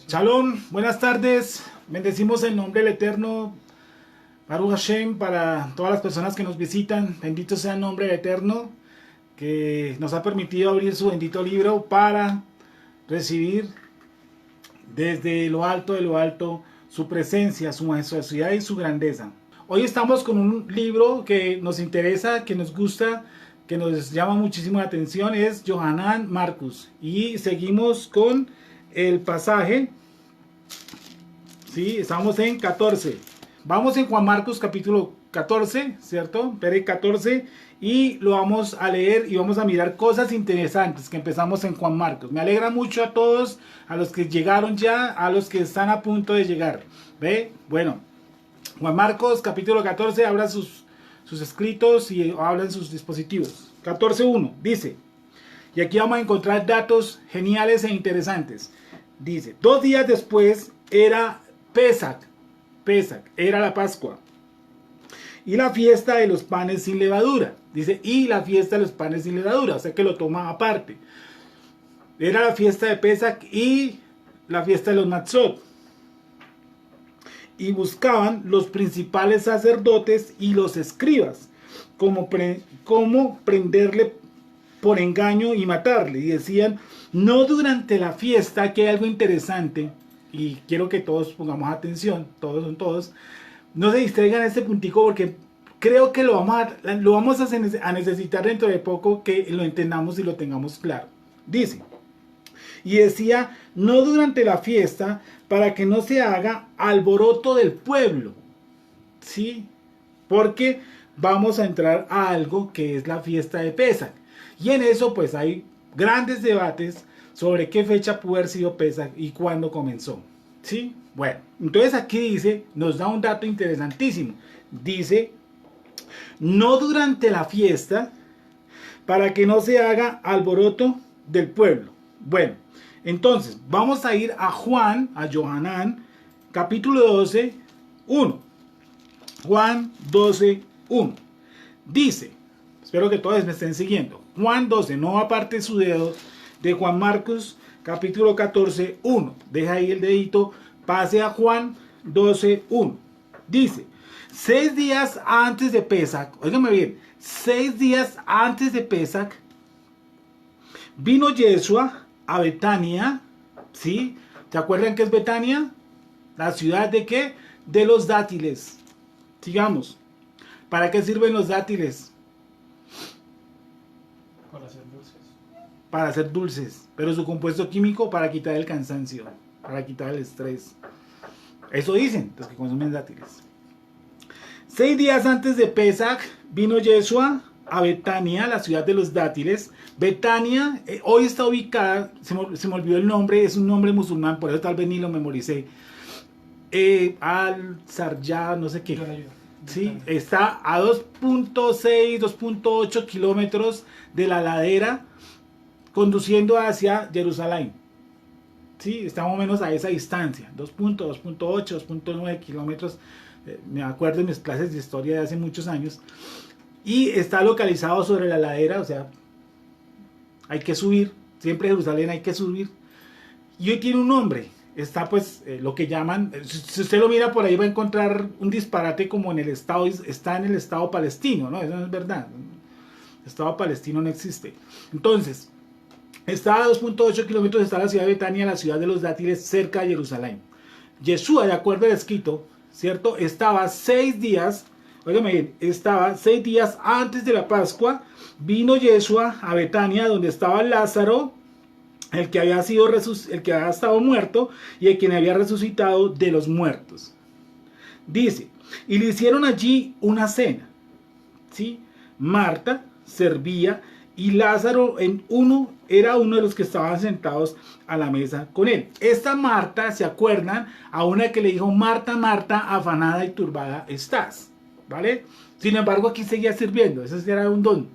Shalom, buenas tardes. Bendecimos el nombre del Eterno, Baruch Hashem, para todas las personas que nos visitan. Bendito sea el nombre del Eterno, que nos ha permitido abrir su bendito libro para recibir desde lo alto de lo alto su presencia, su majestuosidad y su grandeza. Hoy estamos con un libro que nos interesa, que nos gusta, que nos llama muchísimo la atención, es Yohanan Marcus. Y seguimos con el pasaje, ¿sí? Estamos en 14. Vamos en Juan Marcos capítulo 14, ¿cierto? Pere 14, y lo vamos a leer y vamos a mirar cosas interesantes que empezamos en Juan Marcos. Me alegra mucho a todos, a los que llegaron ya, a los que están a punto de llegar. ¿Ve? Bueno, Juan Marcos capítulo 14, abra sus escritos y hablan sus dispositivos. 14.1 dice, y aquí vamos a encontrar datos geniales e interesantes. Dice, 2 días después era Pesach, era la Pascua, y la fiesta de los panes sin levadura. Dice, y la fiesta de los panes sin levadura, o sea que lo toma aparte. Era la fiesta de Pesach y la fiesta de los Matzot. Y buscaban los principales sacerdotes y los escribas cómo prenderle por engaño y matarle. Y decían, no durante la fiesta, que hay algo interesante, y quiero que todos pongamos atención, todos, no se distraigan a este puntico, porque creo que lo vamos a necesitar dentro de poco, que lo entendamos y lo tengamos claro. Dice, y decía, no durante la fiesta, para que no se haga alboroto del pueblo, ¿sí? Porque vamos a entrar a algo que es la fiesta de Pesach. Y en eso pues hay grandes debates sobre qué fecha pudo haber sido Pesach y cuándo comenzó, ¿sí? Bueno, entonces aquí dice, nos da un dato interesantísimo. Dice, no durante la fiesta, para que no se haga alboroto del pueblo. Bueno, entonces vamos a ir a Juan, a Yohanan, capítulo 12, 1. Juan 12, 1. Dice, espero que todos me estén siguiendo. Juan 12, no aparte su dedo de Juan Marcos, capítulo 14, 1. Deja ahí el dedito, pase a Juan 12, 1. Dice, 6 días antes de Pesach, óigame bien, 6 días antes de Pesach, vino Yeshua a Betania, ¿sí? ¿Se acuerdan qué es Betania? La ciudad de ¿qué? De los dátiles. Sigamos. ¿Para qué sirven los dátiles? Para hacer dulces. Para hacer dulces. Pero su compuesto químico para quitar el cansancio, para quitar el estrés. Eso dicen los que consumen dátiles. 6 días antes de Pesach vino Yeshua a Betania, la ciudad de los dátiles. Betania hoy está ubicada, se me olvidó el nombre, es un nombre musulmán, por eso tal vez ni lo memoricé. Al-Sarja, no sé qué. Sí, está a 2.6, 2.8 kilómetros de la ladera, conduciendo hacia Jerusalén. Sí, está más o menos a esa distancia, 2.8, 2.9 kilómetros. Me acuerdo en mis clases de historia de hace muchos años. Y está localizado sobre la ladera, o sea, hay que subir, siempre Jerusalén hay que subir. Y hoy tiene un nombre, está pues lo que llaman, si usted lo mira por ahí va a encontrar un disparate como en el estado, está en el estado palestino, ¿no? Eso no es verdad, el estado palestino no existe. Entonces, está a 2.8 kilómetros, está la ciudad de Betania, la ciudad de los dátiles, cerca de Jerusalén. Yeshua, de acuerdo al escrito, ¿cierto? Estaba 6 días... Óigame bien, estaba 6 días antes de la Pascua, vino Yeshua a Betania, donde estaba Lázaro, el que había estado muerto y el quien había resucitado de los muertos. Dice, y le hicieron allí una cena, ¿sí? Marta servía y Lázaro era uno de los que estaban sentados a la mesa con él. Esta Marta, ¿se acuerdan? A una que le dijo, Marta, Marta, afanada y turbada estás. ¿Vale? Sin embargo, aquí seguía sirviendo. Ese era un don.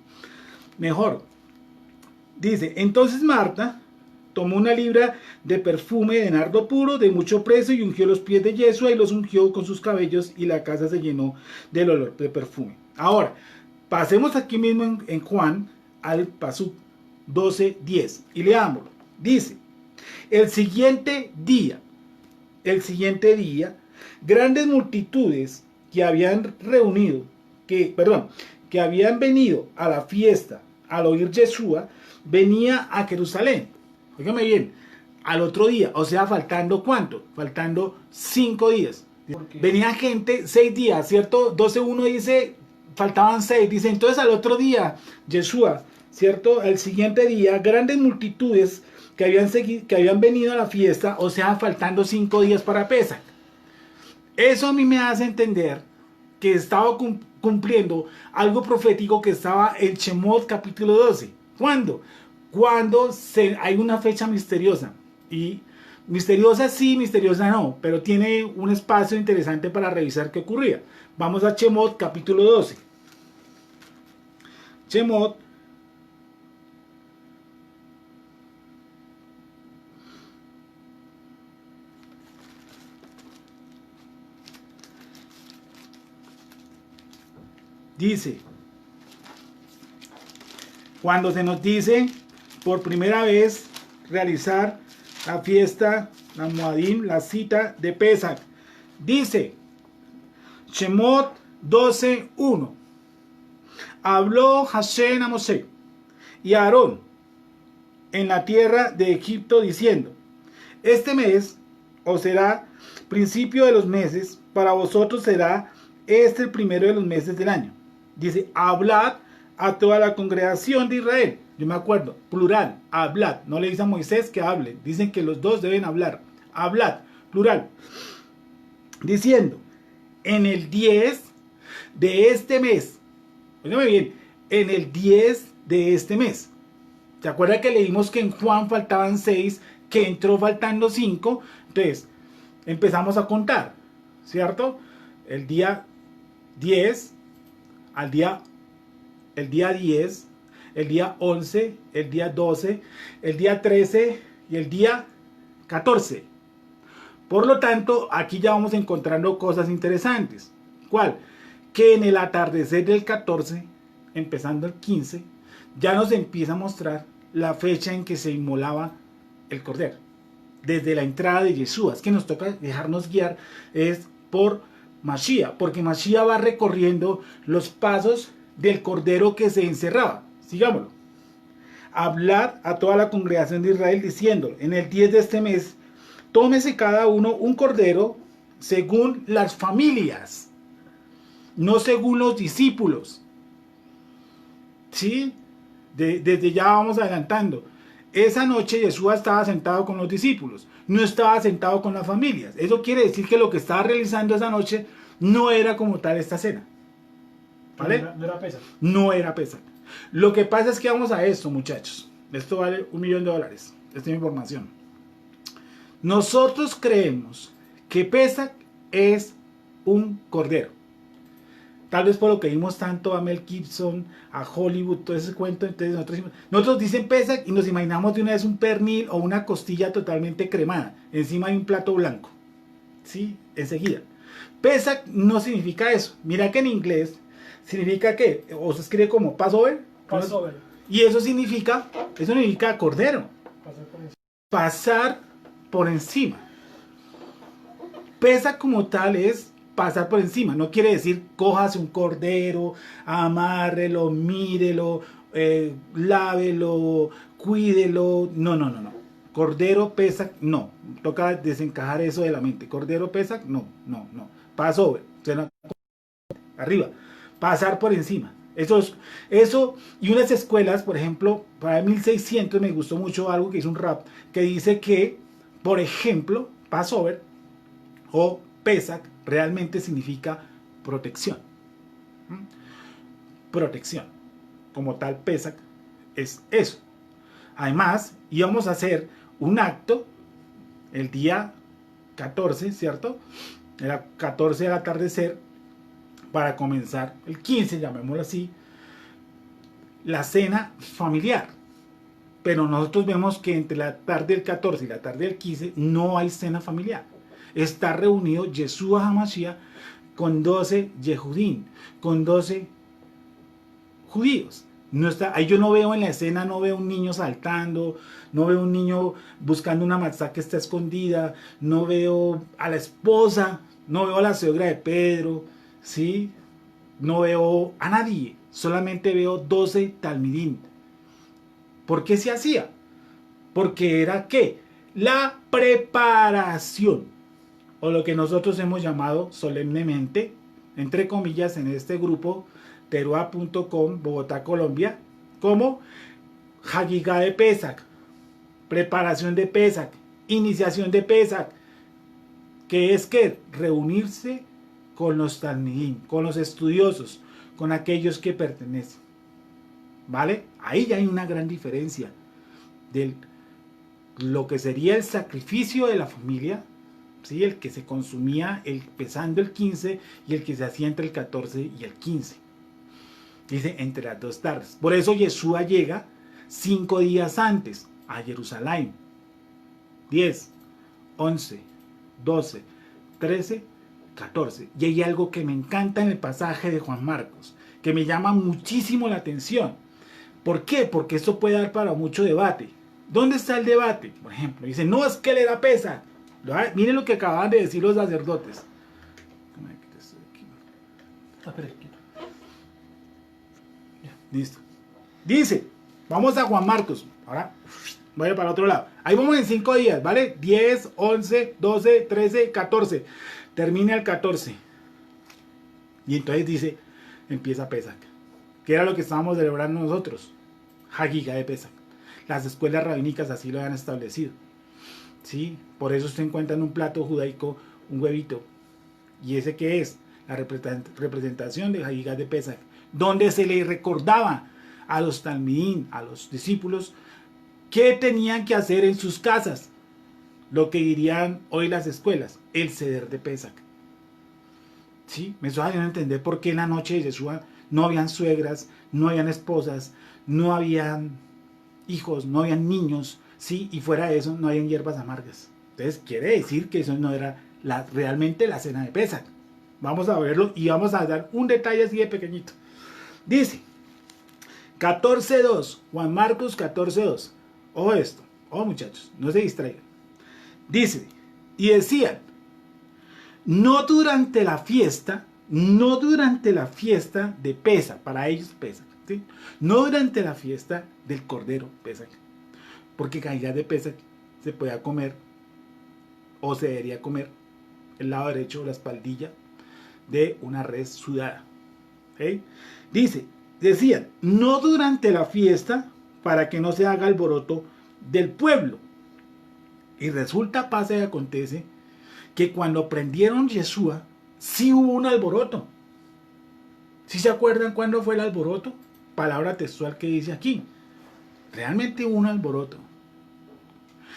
Mejor. Dice, entonces Marta tomó una libra de perfume de nardo puro, de mucho precio, y ungió los pies de Yeshua y los ungió con sus cabellos, y la casa se llenó del olor de perfume. Ahora, pasemos aquí mismo en Juan al Pasuk 12:10 y leámoslo. Dice, el siguiente día, el siguiente día, grandes multitudes que habían que habían venido a la fiesta al oír Yeshua, venía a Jerusalén. Óigame bien, al otro día, o sea, faltando ¿cuánto? Faltando 5 días. Venía gente 6 días, ¿cierto? 12:1 dice, faltaban 6, dice, entonces al otro día, Yeshua, ¿cierto? Al siguiente día, grandes multitudes que habían venido a la fiesta, o sea, faltando 5 días para Pesach. Eso a mí me hace entender que estaba cumpliendo algo profético que estaba en Shemot capítulo 12. ¿Cuándo? Cuando hay una fecha misteriosa. Y misteriosa sí, misteriosa no, pero tiene un espacio interesante para revisar qué ocurría. Vamos a Shemot capítulo 12. Shemot dice, cuando se nos dice por primera vez realizar la fiesta, la Moadim, la cita de Pesach, dice Shemot 12:1, habló Hashem a Moshe y a Aarón en la tierra de Egipto diciendo, este mes os será principio de los meses, para vosotros será este el primero de los meses del año. Dice, hablad a toda la congregación de Israel. Yo me acuerdo, plural, hablad. No le dice a Moisés que hable. Dicen que los dos deben hablar. Hablad, plural. Diciendo, en el 10 de este mes. Óigame bien, en el 10 de este mes. ¿Se acuerda que leímos que en Juan faltaban 6, que entró faltando 5? Entonces, empezamos a contar, ¿cierto? El día 10, el día 10, el día 11, el día 12, el día 13 y el día 14. Por lo tanto, aquí ya vamos encontrando cosas interesantes. ¿Cuál? Que en el atardecer del 14, empezando el 15, ya nos empieza a mostrar la fecha en que se inmolaba el cordero. Desde la entrada de Yeshua. Es que nos toca dejarnos guiar es por Mashiach, porque Mashiach va recorriendo los pasos del cordero que se encerraba. Sigámoslo. Hablad a toda la congregación de Israel diciendo, en el 10 de este mes, tómese cada uno un cordero según las familias, no según los discípulos. ¿Sí? Desde ya vamos adelantando. Esa noche Yeshua estaba sentado con los discípulos, no estaba sentado con las familias. Eso quiere decir que lo que estaba realizando esa noche no era como tal esta cena. ¿Vale? No era Pesach. No era Pesach. Lo que pasa es que vamos a esto, muchachos. Esto vale $1.000.000. Esta es mi información. Nosotros creemos que Pesach es un cordero. Tal vez por lo que vimos tanto a Mel Gibson, a Hollywood, todo ese cuento. Entonces nosotros dicen Pesach y nos imaginamos de una vez un pernil o una costilla totalmente cremada. Encima hay un plato blanco. ¿Sí? Enseguida. Pesach no significa eso. Mira que en inglés significa que, o se escribe como Passover. Passover. Y eso significa cordero. Pasar por encima. Pesach como tal es pasar por encima. No quiere decir cójase un cordero, amárrelo, mírelo, lávelo, cuídelo. No. Cordero Pesach, no. Toca desencajar eso de la mente. Cordero Pesach, no. Passover. Arriba. Pasar por encima. Eso y unas escuelas, por ejemplo, para 1600 me gustó mucho algo que hizo un rap que dice que, por ejemplo, Passover o Pesach realmente significa protección. Protección. Como tal, Pesach es eso. Además, íbamos a hacer un acto el día 14, ¿cierto? Era 14 del atardecer para comenzar el 15, llamémoslo así, la cena familiar. Pero nosotros vemos que entre la tarde del 14 y la tarde del 15 no hay cena familiar. Está reunido Yeshua HaMashiach con 12 Yehudim, con 12 judíos. No está, ahí yo no veo en la escena, no veo un niño saltando, no veo un niño buscando una matzá que está escondida, no veo a la esposa, no veo a la suegra de Pedro, ¿sí? No veo a nadie, solamente veo 12 talmidín. ¿Por qué se hacía? Porque era ¿qué? La preparación, o lo que nosotros hemos llamado solemnemente, entre comillas, en este grupo, teruá.com, Bogotá, Colombia, como Hagigá de Pesach, preparación de Pesach, iniciación de Pesach, que es que reunirse con los talmidín, con los estudiosos, con aquellos que pertenecen. ¿Vale? Ahí ya hay una gran diferencia de lo que sería el sacrificio de la familia, ¿sí? El que se consumía empezando el 15 y el que se hacía entre el 14 y el 15. Dice entre las 2 tardes. Por eso Yeshua llega 5 días antes a Jerusalén. 10, 11, 12, 13, 14. Y hay algo que me encanta en el pasaje de Juan Marcos, que me llama muchísimo la atención. ¿Por qué? Porque esto puede dar para mucho debate. ¿Dónde está el debate? Por ejemplo, dice, no, es que le da pesa. Miren lo que acaban de decir los sacerdotes. Listo. Dice, vamos a Juan Marcos. Ahora voy para otro lado. Ahí vamos en 5 días, ¿vale? 10, 11, 12, 13, 14. Termina el 14. Y entonces dice, empieza Pesach. ¿Qué era lo que estábamos celebrando nosotros? Hagigá de Pesach. Las escuelas rabínicas así lo han establecido. ¿Sí? Por eso se encuentra en un plato judaico un huevito. ¿Y ese qué es? La representación de Hagigá de Pesach, donde se le recordaba a los talmidín, a los discípulos, qué tenían que hacer en sus casas. Lo que dirían hoy las escuelas, el ceder de Pesach. ¿Sí? Me estoy haciendo entender por qué en la noche de Yeshua no habían suegras, no habían esposas, no habían hijos, no habían niños, ¿sí? Y fuera de eso no habían hierbas amargas. Entonces quiere decir que eso no era realmente la cena de Pesach. Vamos a verlo y vamos a dar un detalle así de pequeñito. Dice 14.2, Juan Marcos 14.2. Ojo esto, ojo muchachos, no se distraigan. Dice, y decían, no durante la fiesta de Pesach, para ellos Pesach, ¿sí? No durante la fiesta del Cordero Pesach, porque Hagigá de Pesach se podía comer, o se debería comer, el lado derecho o la espaldilla de una res sudada. ¿Okay? Decían, no durante la fiesta, para que no se haga alboroto del pueblo. Y resulta, pasa y acontece, que cuando prendieron Yeshua, sí hubo un alboroto. ¿Sí se acuerdan cuándo fue el alboroto? Palabra textual que dice aquí. Realmente hubo un alboroto.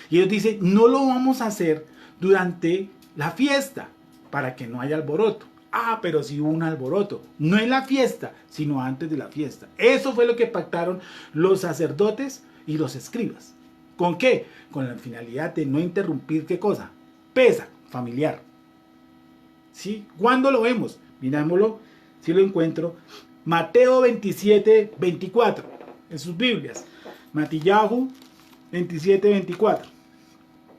Y ellos dicen, no lo vamos a hacer durante la fiesta, para que no haya alboroto. Ah, pero sí hubo un alboroto. No en la fiesta, sino antes de la fiesta. Eso fue lo que pactaron los sacerdotes y los escribas. ¿Con qué? Con la finalidad de no interrumpir, ¿qué cosa? Pesach familiar. ¿Sí? ¿Cuándo lo vemos? Mirámoslo, si lo encuentro. Mateo 27, 24. En sus Biblias. Matillahu 27, 24.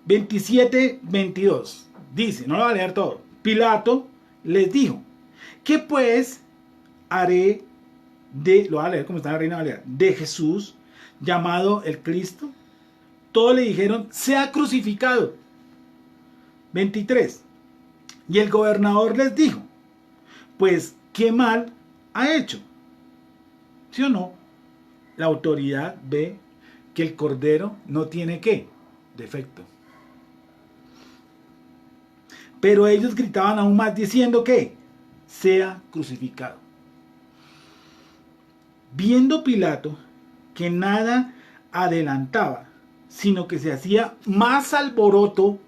27, 22. Dice, no lo voy a leer todo. Pilato les dijo, ¿qué pues haré lo voy a leer como está en la Reina Valera, de Jesús, llamado el Cristo? Todos le dijeron, sea crucificado. 23. Y el gobernador les dijo, pues, ¿qué mal ha hecho? ¿Sí o no? La autoridad ve que el cordero no tiene ¿qué? Defecto. Pero ellos gritaban aún más diciendo que sea crucificado. Viendo Pilato que nada adelantaba, sino que se hacía más alboroto.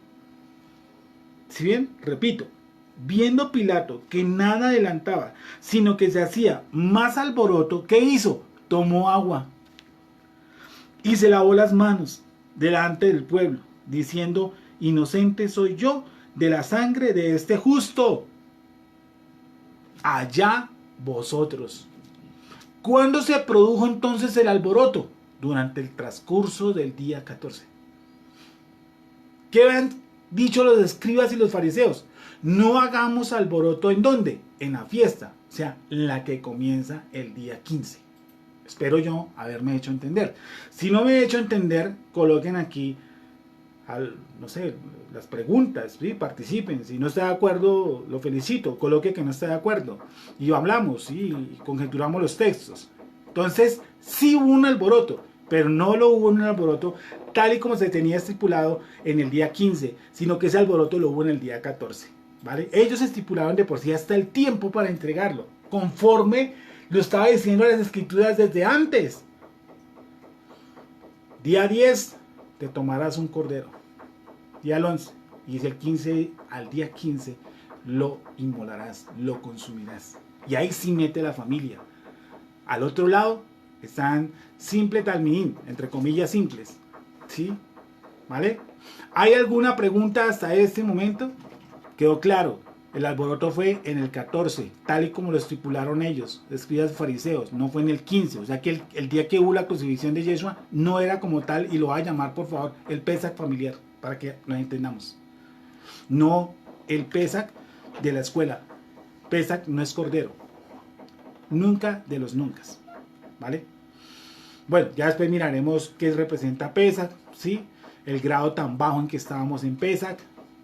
¿Sí bien? Repito, viendo Pilato que nada adelantaba, sino que se hacía más alboroto, ¿qué hizo? Tomó agua y se lavó las manos delante del pueblo, diciendo, inocente soy yo de la sangre de este justo. Allá vosotros. ¿Cuándo se produjo entonces el alboroto? Durante el transcurso del día 14. ¿Qué han dicho los escribas y los fariseos? No hagamos alboroto, ¿en dónde? En la fiesta, o sea, la que comienza el día 15. Espero yo haberme hecho entender. Si no me he hecho entender, coloquen aquí, no sé, las preguntas, ¿sí? Participen. Si no está de acuerdo, lo felicito. Coloque que no está de acuerdo. Y hablamos, ¿sí? Y conjeturamos los textos. Entonces, sí hubo un alboroto, pero no lo hubo un alboroto tal y como se tenía estipulado en el día 15, sino que ese alboroto lo hubo en el día 14. ¿Vale? Ellos estipularon de por sí hasta el tiempo para entregarlo, conforme lo estaba diciendo las escrituras desde antes. Día 10, te tomarás un cordero. Día 11, y es el 15, al día 15, lo inmolarás, lo consumirás. Y ahí sí mete la familia. Al otro lado están simple talmidín, entre comillas simples. ¿Sí? ¿Vale? ¿Hay alguna pregunta hasta este momento? Quedó claro, el alboroto fue en el 14, tal y como lo estipularon ellos, escribas fariseos, no fue en el 15, o sea que el día que hubo la crucifixión de Yeshua no era como tal, y lo va a llamar por favor el Pesach familiar, para que nos entendamos. No el Pesach de la escuela. Pesach no es cordero, nunca de los nunca, ¿vale? Bueno, ya después miraremos qué representa Pesach, ¿sí? El grado tan bajo en que estábamos en Pesach,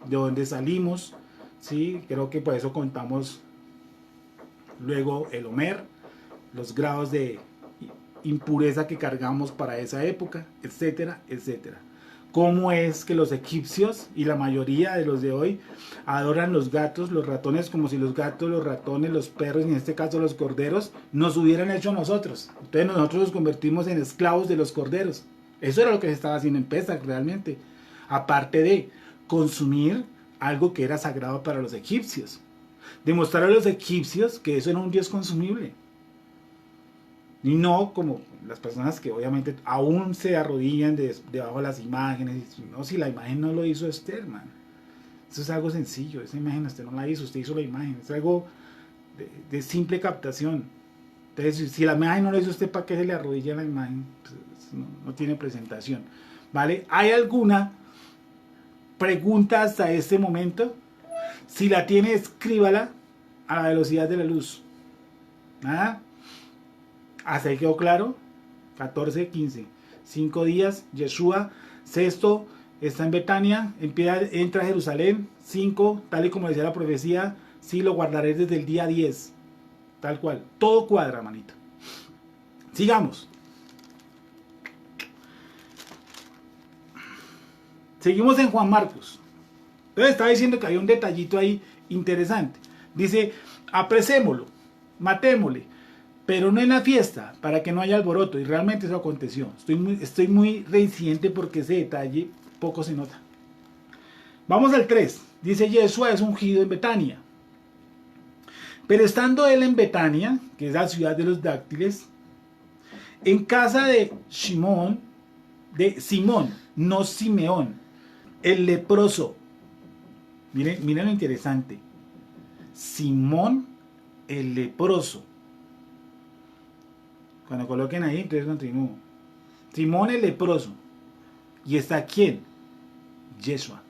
de dónde salimos, ¿sí? Creo que por eso contamos luego el Homer, los grados de impureza que cargamos para esa época, etcétera, etcétera. Cómo es que los egipcios y la mayoría de los de hoy adoran los gatos, los ratones, como si los gatos, los ratones, los perros, y en este caso los corderos, nos hubieran hecho a nosotros. Entonces nosotros nos convertimos en esclavos de los corderos. Eso era lo que se estaba haciendo en Pesach realmente. Aparte de consumir algo que era sagrado para los egipcios. Demostrar a los egipcios que eso era un dios consumible. Y no como las personas que obviamente aún se arrodillan debajo de las imágenes. No, si la imagen no lo hizo Esther, man. Eso es algo sencillo. Esa imagen usted no la hizo, usted hizo la imagen. Es algo de simple captación. Entonces, si la imagen no lo hizo usted, ¿para qué se le arrodilla la imagen? Pues, no tiene presentación. ¿Vale? ¿Hay alguna pregunta hasta este momento? Si la tiene, escríbala a la velocidad de la luz. ¿Nada? Hasta ahí quedó claro. 14, 15. 5 días. Yeshua. Sexto, está en Betania. Entra a Jerusalén. 5, tal y como decía la profecía. Sí, lo guardaré desde el día 10. Tal cual. Todo cuadra, manito. Sigamos. Seguimos en Juan Marcos. Entonces estaba diciendo que había un detallito ahí interesante. Dice, apresémoslo, matémosle, pero no en la fiesta, para que no haya alboroto. Y realmente eso aconteció. Estoy muy reincidente porque ese detalle poco se nota. Vamos al 3. Dice, Yeshua es ungido en Betania. Pero estando él en Betania, que es la ciudad de los dáctiles, en casa de Simón, no Simeón, el leproso. Miren lo interesante. Simón el leproso. Cuando coloquen ahí, entonces continúo. Simón el leproso. ¿Y está quién? Yeshua.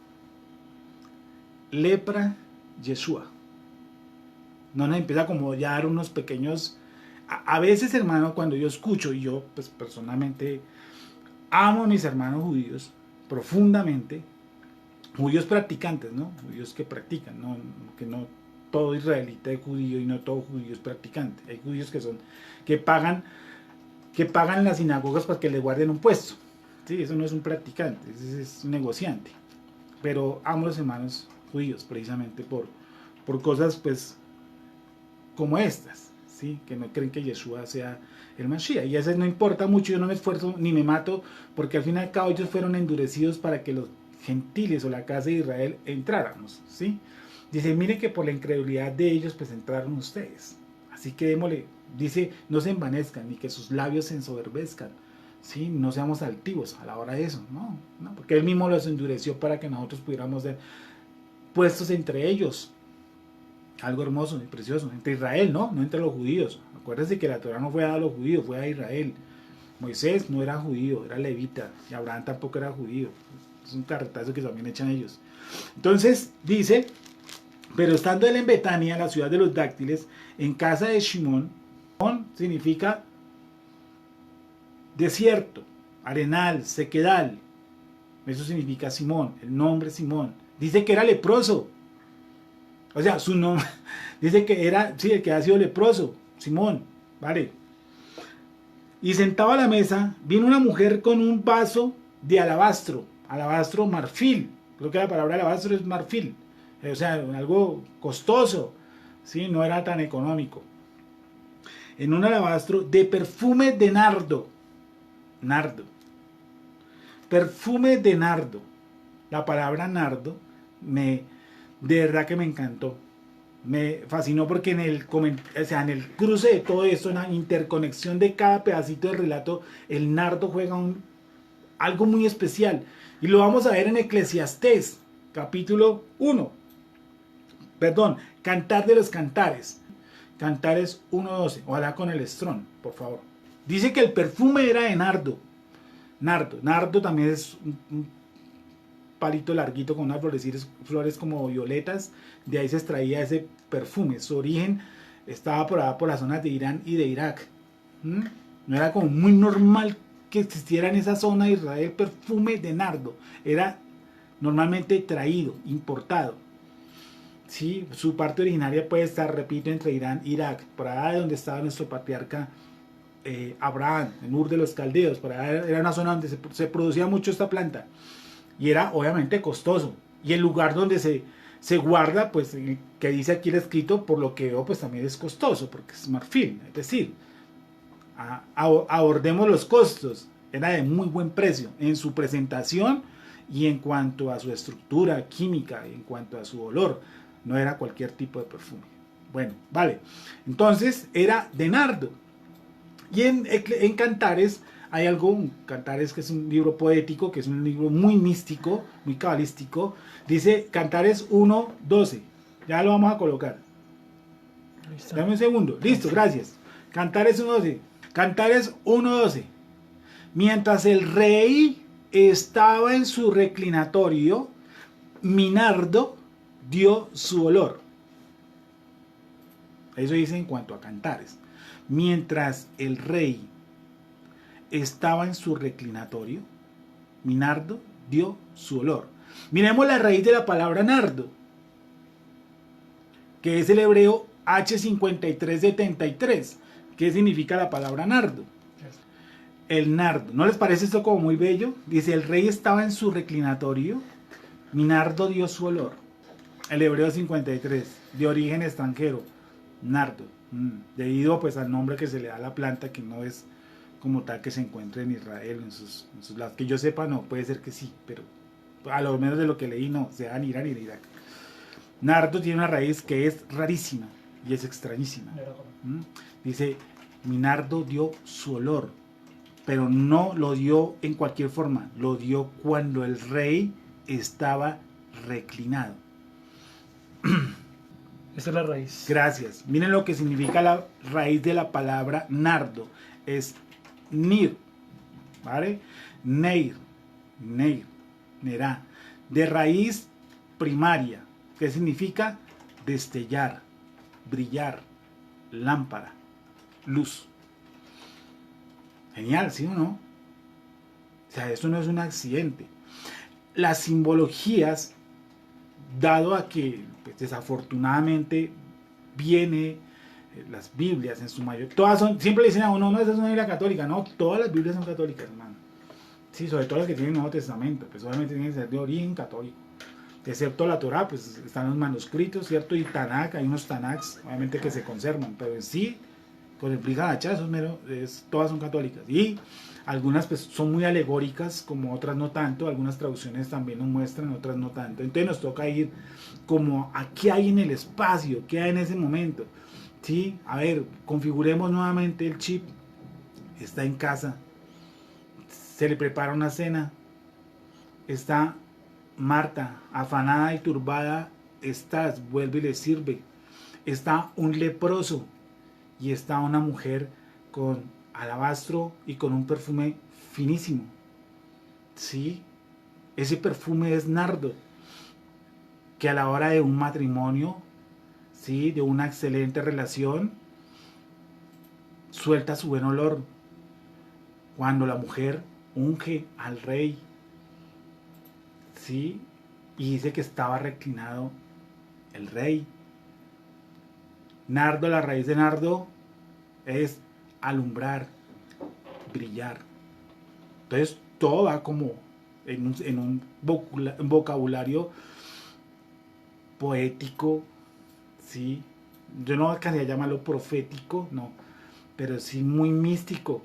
Lepra, Yeshua. No nos empieza como ya a dar unos pequeños... A veces, hermano, cuando yo escucho, y yo pues personalmente amo a mis hermanos judíos profundamente, judíos practicantes, ¿no? Judíos que practican, ¿no? Que no todo israelita es judío y no todo judío es practicante. Hay judíos que pagan en las sinagogas para que les guarden un puesto. Sí, eso no es un practicante, ese es un negociante. Pero amo a los hermanos judíos precisamente por cosas pues como estas, ¿sí? Que no creen que Yeshua sea el Mashiach. Y eso no importa mucho, yo no me esfuerzo ni me mato, porque al fin y al cabo ellos fueron endurecidos para que los gentiles o la casa de Israel entráramos, ¿sí? Dice, mire que por la incredulidad de ellos pues entraron ustedes. Así que démosle, dice, no se envanezcan ni que sus labios se ensoberbezcan, ¿sí? No seamos altivos a la hora de eso, no, porque él mismo los endureció para que nosotros pudiéramos ser puestos entre ellos. Algo hermoso y precioso. Entre Israel, ¿no? No entre los judíos. Acuérdense que la Torah no fue dada a los judíos, fue a Israel. Moisés no era judío, era levita. Y Abraham tampoco era judío. Es un carretazo que también echan ellos. Entonces dice, pero estando él en Betania, la ciudad de los dáctiles, en casa de Shimón, Shimón significa desierto, arenal, sequedal. Eso significa Simón, el nombre Simón. Dice que era leproso. O sea, su nombre, dice que era, sí, el que ha sido leproso, Simón, ¿vale? Y sentado a la mesa, vino una mujer con un vaso de alabastro marfil. Creo que la palabra alabastro es marfil. O sea, algo costoso, ¿sí? No era tan económico. En un alabastro de perfume de nardo. Nardo. Perfume de nardo. La palabra nardo de verdad que me encantó. Me fascinó porque en el cruce de todo esto, en la interconexión de cada pedacito del relato, el nardo juega algo muy especial. Y lo vamos a ver en Eclesiastés, capítulo 1. Perdón, Cantar de los Cantares. Cantares 1:12. Ojalá con el estrón, por favor. Dice que el perfume era de nardo. Nardo también es un palito larguito con unas flores como violetas. De ahí se extraía ese perfume. Su origen estaba por las zonas de Irán y de Irak. No era como muy normal que existiera en esa zona de Israel perfume de nardo. Era normalmente traído, importado. Sí, su parte originaria puede estar, repito, entre Irán e Irak, por allá de donde estaba nuestro patriarca Abraham, en Ur de los Caldeos. Por allá era una zona donde se producía mucho esta planta y era obviamente costoso. Y el lugar donde se guarda, pues que dice aquí el escrito, por lo que veo, pues también es costoso, porque es marfil. Es decir, abordemos los costos. Era de muy buen precio en su presentación y en cuanto a su estructura química, en cuanto a su olor. No era cualquier tipo de perfume. Bueno, vale. Entonces era de nardo. Y en Cantares hay algo, Cantares que es un libro poético, que es un libro muy místico, muy cabalístico. Dice Cantares 1:12. Ya lo vamos a colocar. Dame un segundo. Listo, gracias. Cantares 1:12. Cantares 1:12. Mientras el rey estaba en su reclinatorio, mi nardo dio su olor. Eso dice en cuanto a Cantares. Mientras el rey estaba en su reclinatorio, mi nardo dio su olor. Miremos la raíz de la palabra nardo, que es el hebreo H5373. ¿Qué significa la palabra nardo? El nardo. ¿No les parece esto como muy bello? Dice, el rey estaba en su reclinatorio, mi nardo dio su olor. El hebreo 53, de origen extranjero, nardo, debido pues al nombre que se le da a la planta, que no es como tal que se encuentre en Israel, en sus lados. Que yo sepa, no, puede ser que sí, pero a lo menos de lo que leí, no, se da en Irán y en Irak. Nardo tiene una raíz que es rarísima y es extrañísima. Dice, mi nardo dio su olor, pero no lo dio en cualquier forma, lo dio cuando el rey estaba reclinado. Esa es la raíz. Gracias. Miren lo que significa la raíz de la palabra nardo. Es nir, ¿vale? Neir, nerá. De raíz primaria, que significa destellar, brillar, lámpara, luz. Genial, ¿sí o no? O sea, esto no es un accidente. Las simbologías, dado a que pues, desafortunadamente viene las Biblias en su mayoría, todas son, siempre le dicen a uno, no, esa es una Biblia católica, no, todas las Biblias son católicas, hermano. Sí, sobre todo las que tienen el Nuevo Testamento, pues obviamente tienen que ser de origen católico. Excepto la Torah, pues están los manuscritos, ¿cierto? Y Tanakh, hay unos Tanaks, obviamente que se conservan, pero en sí, con el Brihad todas son católicas. Y algunas pues son muy alegóricas, como otras no tanto, algunas traducciones también nos muestran, otras no tanto. Entonces nos toca ir como a qué hay en el espacio, qué hay en ese momento. ¿Sí? A ver, configuremos nuevamente el chip. Está en casa, se le prepara una cena, está Marta, afanada y turbada, vuelve y le sirve. está un leproso y está una mujer con alabastro y con un perfume finísimo. ¿Sí? Ese perfume es nardo, que a la hora de un matrimonio, ¿sí? De una excelente relación, suelta su buen olor. Cuando la mujer unge al rey, ¿sí? Y dice que estaba reclinado el rey. Nardo, la raíz de nardo es alumbrar, brillar. Entonces todo va como en un vocabulario poético, ¿sí? Yo no alcanzaría a llamarlo profético, no, pero sí muy místico,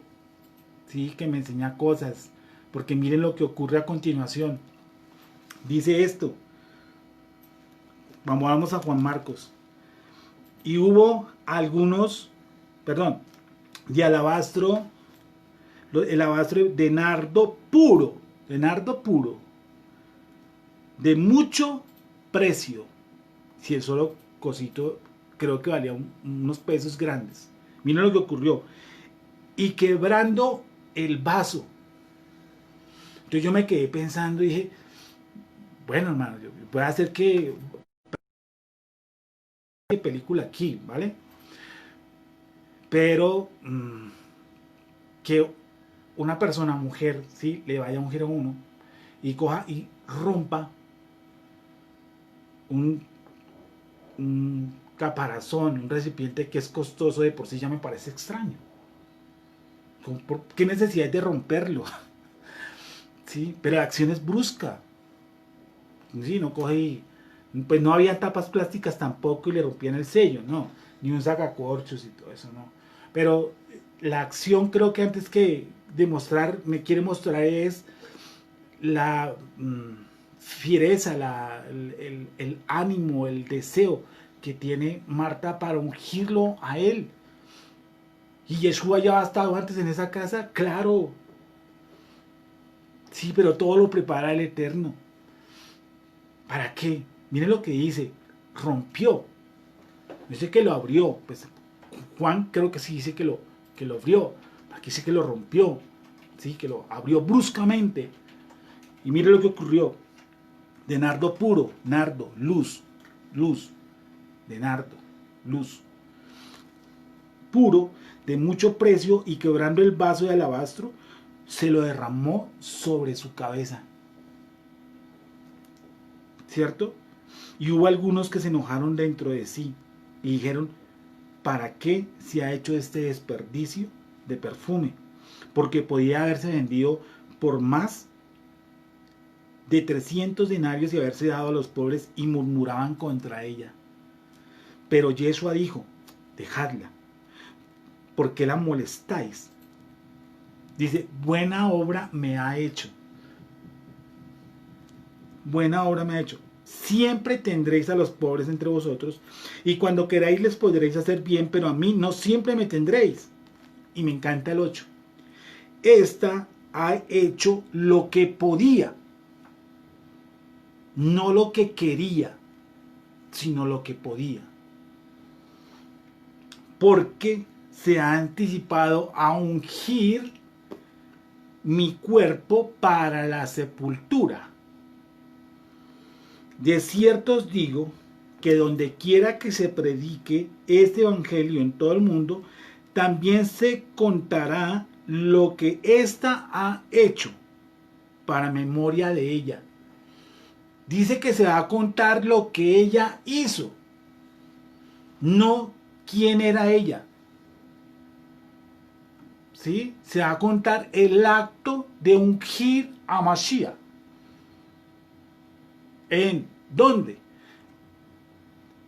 ¿sí? Que me enseña cosas, porque miren lo que ocurre a continuación. Dice esto, vamos a Juan Marcos. Y hubo algunos, perdón, de alabastro, el alabastro de nardo puro, de mucho precio. Si el solo cosito creo que valía unos pesos grandes. Miren lo que ocurrió. Y quebrando el vaso. Entonces yo me quedé pensando y dije, bueno, hermano, voy a hacer que película aquí, ¿vale? Pero que una persona, mujer, ¿sí? Le vaya a ungir a uno y coja y rompa un caparazón, un recipiente que es costoso de por sí, ya me parece extraño. ¿Qué necesidad de romperlo? ¿Sí? Pero la acción es brusca. Sí, no coge y... Pues no había tapas plásticas tampoco y le rompían el sello, no. Ni un sacacorchos y todo eso, no. Pero la acción creo que antes que demostrar, me quiere mostrar es la fiereza, el ánimo, el deseo que tiene Marta para ungirlo a él. ¿Y Yeshua ya ha estado antes en esa casa? Claro. Sí, pero todo lo prepara el Eterno. ¿Para qué? Miren lo que dice. Rompió. Dice que lo abrió. Pues Juan creo que sí dice que lo abrió. Aquí dice que lo rompió. Sí, que lo abrió bruscamente. Y miren lo que ocurrió. De nardo puro, nardo, luz, luz. De nardo, luz. Puro, de mucho precio, y quebrando el vaso de alabastro, se lo derramó sobre su cabeza. ¿Cierto? Y hubo algunos que se enojaron dentro de sí y dijeron, ¿para qué se ha hecho este desperdicio de perfume? Porque podía haberse vendido por más de 300 denarios y haberse dado a los pobres, y murmuraban contra ella. Pero Yeshua dijo, dejadla, ¿por qué la molestáis? Dice, buena obra me ha hecho. Buena obra me ha hecho. Siempre tendréis a los pobres entre vosotros, y cuando queráis les podréis hacer bien, pero a mí no siempre me tendréis. Y me encanta el 8. Esta ha hecho lo que podía, no lo que quería, sino lo que podía. Porque se ha anticipado a ungir mi cuerpo para la sepultura. De cierto os digo que donde quiera que se predique este evangelio en todo el mundo, también se contará lo que ésta ha hecho, para memoria de ella. Dice que se va a contar lo que ella hizo, no quién era ella. ¿Sí? Se va a contar el acto de ungir a Mashiach. ¿En dónde?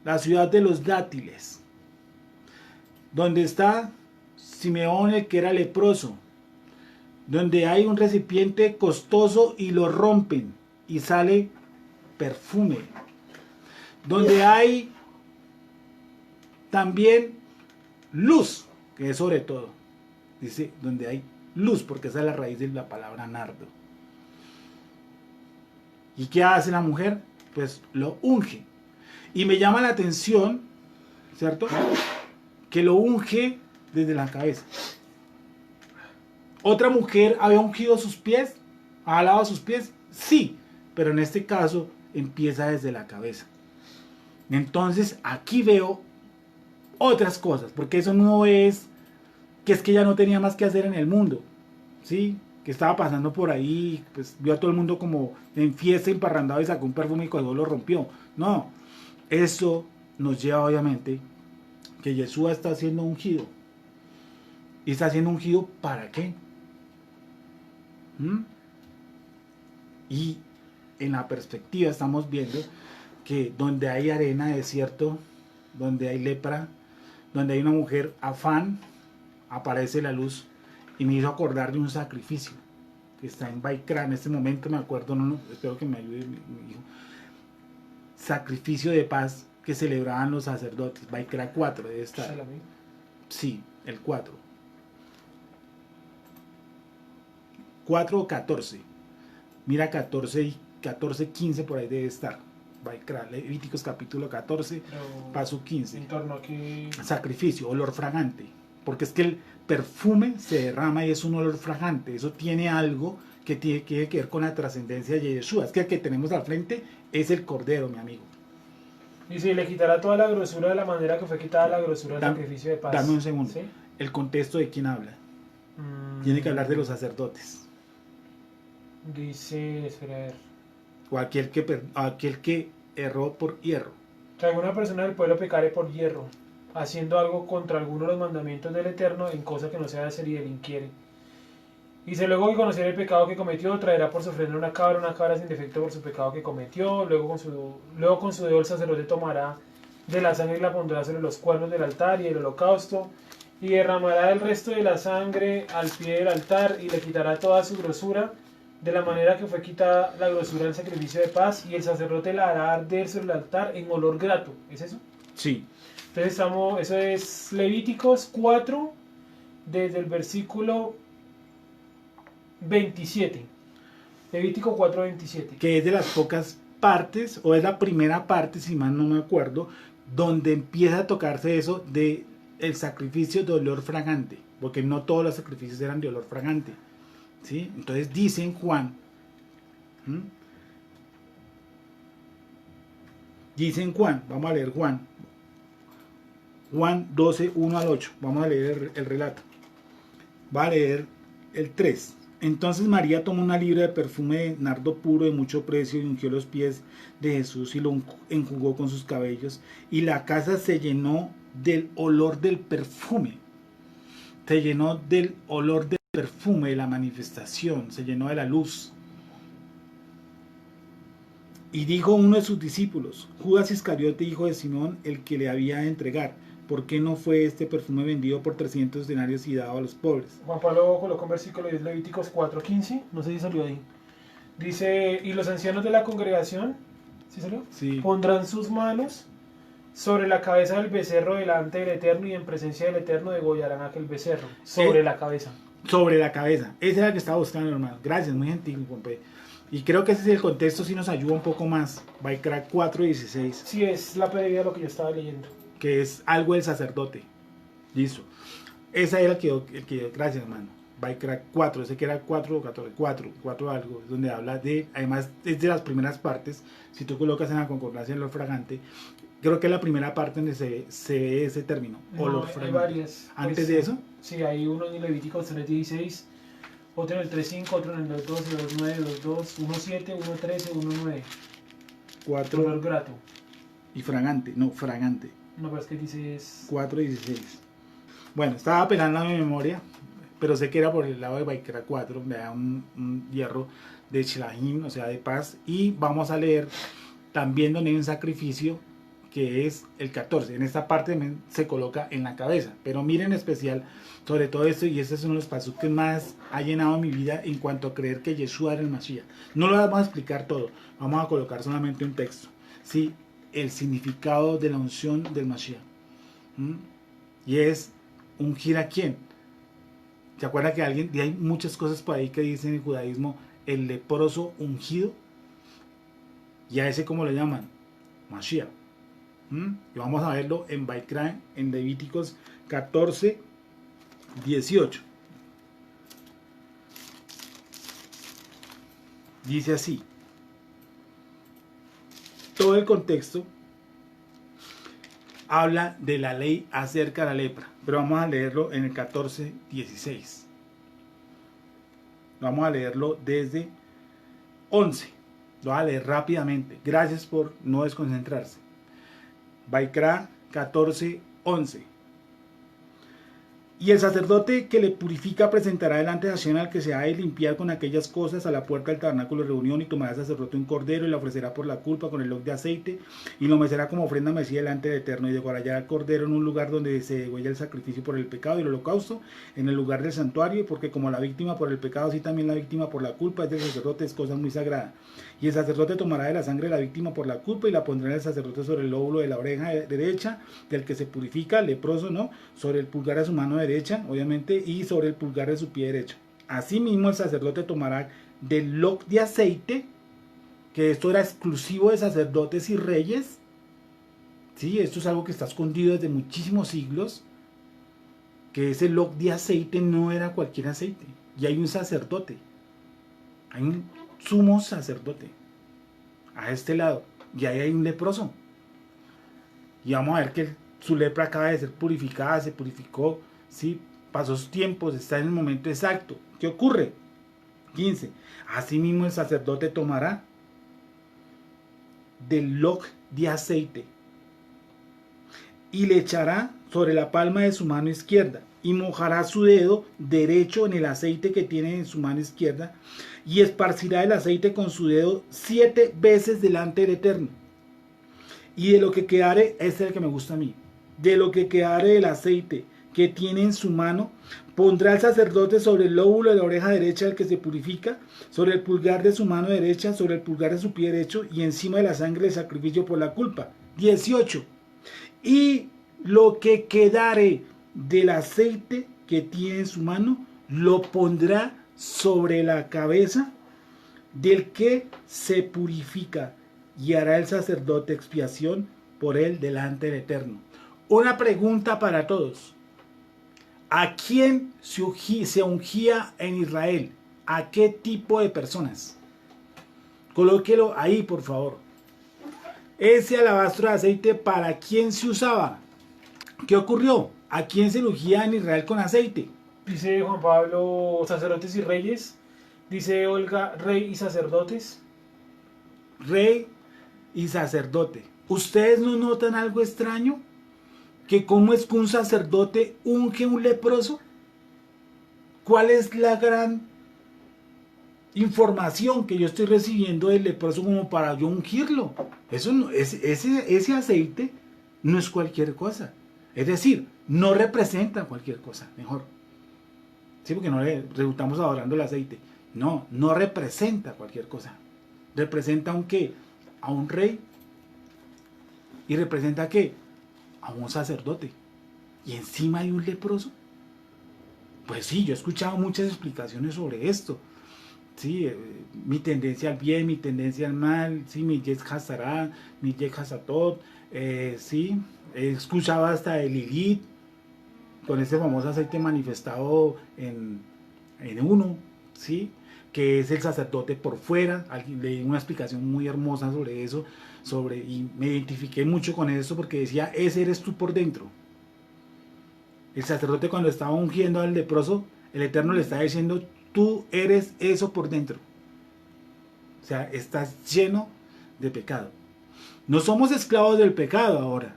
La ciudad de los dátiles, donde está Simeón, el que era leproso, donde hay un recipiente costoso y lo rompen y sale perfume, donde hay también luz, que es sobre todo, dice, donde hay luz, porque esa es la raíz de la palabra nardo. ¿Y qué hace la mujer? Pues lo unge. Y me llama la atención, ¿cierto? Que lo unge desde la cabeza. ¿Otra mujer había ungido sus pies? ¿Ha lavado sus pies? Sí, pero en este caso empieza desde la cabeza. Entonces aquí veo otras cosas, porque eso no es que ella no tenía más que hacer en el mundo, ¿sí? Que estaba pasando por ahí, pues vio a todo el mundo como en fiesta, emparrandado y sacó un perfume y cuando lo rompió. No, eso nos lleva obviamente que Yeshua está siendo ungido. ¿Y está siendo ungido para qué? Y en la perspectiva estamos viendo que donde hay arena, desierto, donde hay lepra, donde hay una mujer afán, aparece la luz y me hizo acordar de un sacrificio que está en Baikra. En este momento me acuerdo, espero que me ayude mi hijo. Sacrificio de paz que celebraban los sacerdotes. Baikra 4 debe estar. Sí, el 4. 4 o 14. Mira 14 y 14, 15 por ahí debe estar. Baikra, Levíticos capítulo 14, paso 15. En torno a que... Sacrificio, olor fragante. Porque es que el perfume se derrama y es un olor fragante. Eso tiene algo que tiene que ver con la trascendencia de Yeshua. Es que el que tenemos al frente es el Cordero, mi amigo. Y si le quitará toda la grosura de la manera que fue quitada la grosura del sacrificio de paz. Dame un segundo. ¿Sí? El contexto de quién habla. Tiene que hablar de los sacerdotes. Dice, espera a ver. O aquel que erró por hierro. Que alguna persona del pueblo pecare por hierro, haciendo algo contra alguno de los mandamientos del Eterno, en cosa que no se ha de hacer y delinquiere. Dice, luego que conociera el pecado que cometió, traerá por su ofrenda una cabra sin defecto por su pecado que cometió. Luego con su dedo el sacerdote tomará de la sangre y la pondrá sobre los cuernos del altar y el holocausto, y derramará el resto de la sangre al pie del altar, y le quitará toda su grosura, de la manera que fue quitada la grosura del sacrificio de paz, y el sacerdote la hará arder sobre el altar en olor grato. ¿Es eso? Sí. Entonces eso es Levíticos 4, desde el versículo 27. Levítico 4, 27. Que es de las pocas partes, o es la primera parte, si mal no me acuerdo, donde empieza a tocarse eso de el sacrificio de olor fragante, porque no todos los sacrificios eran de olor fragante, ¿sí? Entonces dice en Juan, vamos a leer Juan 12, 1 al 8, vamos a leer el relato, va a leer el 3. Entonces María tomó una libra de perfume de nardo puro de mucho precio y ungió los pies de Jesús y lo enjugó con sus cabellos, y la casa se llenó del olor del perfume. Se llenó del olor del perfume de la manifestación, se llenó de la luz. Y dijo uno de sus discípulos, Judas Iscariote, hijo de Simón, el que le había de entregar, ¿por qué no fue este perfume vendido por 300 denarios y dado a los pobres? Juan Pablo colocó un versículo de Levíticos 4:15, no sé si salió ahí. Dice, y los ancianos de la congregación, ¿sí salió? Sí. Pondrán sus manos sobre la cabeza del becerro delante del Eterno, y en presencia del Eterno degollarán aquel becerro. Sobre la cabeza. Sobre la cabeza. Esa era la que estaba buscando, hermano. Gracias, muy gentil, Pompey. Y creo que ese es el contexto, si nos ayuda un poco más. Baikra 4:16. Sí, es la previa de lo que yo estaba leyendo. Que es algo del sacerdote. Listo. Esa era el que gracias, hermano. Baikra 4, ese que era 4 o 14, 4 algo, donde habla de, además es de las primeras partes, si tú colocas en la concordancia el olor fragante, creo que es la primera parte donde se ve ese término, olor fragante. Hay varias. ¿Antes pues, de eso? Sí, hay uno en Levíticos 3:16, otro en el 3:5, otro en el 2:12, 2:9, 2:2, 1:7, 1:13, 1:9. 4 olor grato. y fragante, no, fragante. No, pero es que dice es... 4:16. Bueno, estaba apelando a mi memoria, pero sé que era por el lado de Baikra 4, me da un hierro de Shlahim, o sea, de paz. Y vamos a leer también donde hay un sacrificio, que es el 14. En esta parte se coloca en la cabeza. Pero miren especial sobre todo esto, y este es uno de los pasos que más ha llenado mi vida en cuanto a creer que Yeshua era el Mashiach. No lo vamos a explicar todo, vamos a colocar solamente un texto. Sí, el significado de la unción del Mashiach. Y es ungir a quién. ¿Se acuerda que y hay muchas cosas por ahí que dicen en el judaísmo, el leproso ungido? Y a ese, ¿cómo le llaman? Mashiach. Y vamos a verlo en Baikra, en Levíticos 14, 18. Dice así. Todo el contexto habla de la ley acerca de la lepra, pero vamos a leerlo en el 14, 16. Vamos a leerlo desde 11. Lo voy a leer rápidamente. Gracias por no desconcentrarse. Baikra 14, 11. Y el sacerdote que le purifica presentará delante de Hashem al que se ha de limpiar con aquellas cosas a la puerta del tabernáculo de reunión, y tomará el sacerdote un cordero y le ofrecerá por la culpa con el loc de aceite y lo mecerá como ofrenda mecida delante del Eterno, y devorará al cordero en un lugar donde se degüella el sacrificio por el pecado y el holocausto, en el lugar del santuario, porque como la víctima por el pecado, así también la víctima por la culpa es del sacerdote, es cosa muy sagrada. Y el sacerdote tomará de la sangre de la víctima por la culpa y la pondrá en el sacerdote sobre el lóbulo de la oreja derecha del que se purifica, leproso, ¿no? Sobre el pulgar de su mano derecha, obviamente, y sobre el pulgar de su pie derecho. Asimismo, el sacerdote tomará del loc de aceite, que esto era exclusivo de sacerdotes y reyes. Sí, esto es algo que está escondido desde muchísimos siglos, que ese loc de aceite no era cualquier aceite. Y hay un sacerdote, hay un sumo sacerdote a este lado, y ahí hay un leproso. Y vamos a ver que su lepra acaba de ser purificada, se purificó, ¿sí? Pasó sus tiempos, está en el momento exacto. ¿Qué ocurre? 15. Asimismo el sacerdote tomará del loc de aceite y le echará sobre la palma de su mano izquierda y mojará su dedo derecho en el aceite que tiene en su mano izquierda y esparcirá el aceite con su dedo 7 veces delante del Eterno. Y de lo que quedare, este es el que me gusta a mí, de lo que quedare del aceite que tiene en su mano, pondrá el sacerdote sobre el lóbulo de la oreja derecha del que se purifica, sobre el pulgar de su mano derecha, sobre el pulgar de su pie derecho y encima de la sangre del sacrificio por la culpa. 18. Y lo que quedare del aceite que tiene en su mano, lo pondrá sobre la cabeza del que se purifica y hará el sacerdote expiación por él delante del Eterno. Una pregunta para todos. ¿A quién se ungía en Israel? ¿A qué tipo de personas? Colóquelo ahí, por favor. Ese alabastro de aceite, ¿para quién se usaba? ¿Qué ocurrió? ¿A quién se ungía en Israel con aceite? Dice Juan Pablo, sacerdotes y reyes. Dice Olga, rey y sacerdotes. Rey y sacerdote. ¿Ustedes no notan algo extraño? Que cómo es que un sacerdote unge un leproso. ¿Cuál es la gran información que yo estoy recibiendo del leproso como para yo ungirlo? Eso no, ese aceite no es cualquier cosa. Es decir, no representa cualquier cosa, mejor. Sí, porque no le estamos adorando el aceite. No, no representa cualquier cosa. Representa un qué, a un rey. Y representa a qué, a un sacerdote. Y encima hay un leproso. Pues sí, yo he escuchado muchas explicaciones sobre esto. Sí, mi tendencia al bien, mi tendencia al mal, sí, mi Yetz Hazará, mi Yetz Hazatot, sí, he escuchado hasta de Lilith, con ese famoso aceite manifestado en uno, sí, que es el sacerdote por fuera. Leí una explicación muy hermosa sobre eso, y me identifiqué mucho con eso porque decía, ese eres tú por dentro. El sacerdote cuando estaba ungiendo al leproso, el Eterno le está diciendo, tú eres eso por dentro. O sea, estás lleno de pecado. No somos esclavos del pecado ahora,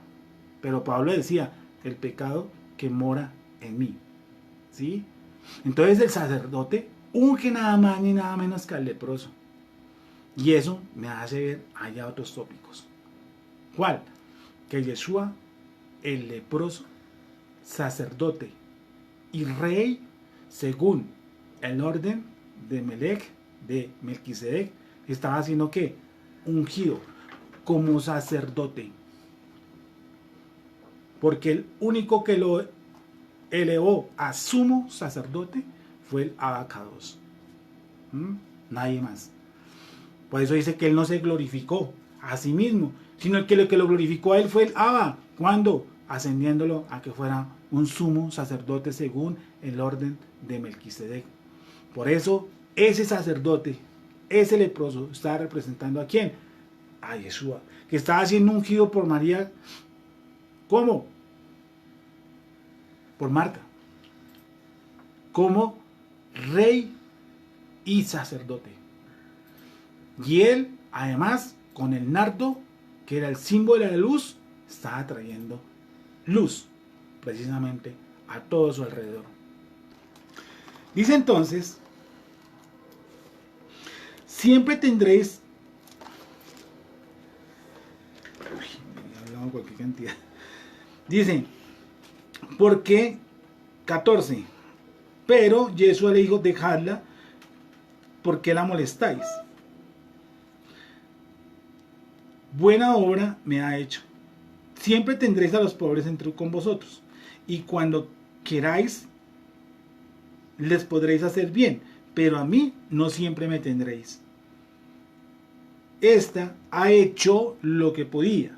pero Pablo decía, el pecado que mora en mí. ¿Sí? Entonces el sacerdote unge nada más ni nada menos que al leproso. Y eso me hace ver allá otros tópicos. ¿Cuál? Que Yeshua, el leproso, sacerdote y rey, según el orden de Melquisedec, estaba haciendo ¿qué? Ungido como sacerdote. Porque el único que lo elevó a sumo sacerdote fue el Abacados. Nadie más. Por eso dice que él no se glorificó a sí mismo, sino que lo glorificó a él fue el Abba. ¿Cuándo? Ascendiéndolo a que fuera un sumo sacerdote según el orden de Melquisedec. Por eso, ese sacerdote, ese leproso, estaba representando ¿a quién? A Yeshua, que estaba siendo ungido por María. ¿Cómo? Por Marta. Como rey y sacerdote. Y él, además, con el nardo, que era el símbolo de la luz, estaba trayendo luz, precisamente, a todo su alrededor. Dice entonces, siempre tendréis, hablamos cualquier cantidad, dice, porque 14, pero Yeshua le dijo, dejadla, ¿por qué la molestáis? Buena obra me ha hecho. Siempre tendréis a los pobres con vosotros, y cuando queráis, les podréis hacer bien, pero a mí no siempre me tendréis. Esta ha hecho lo que podía.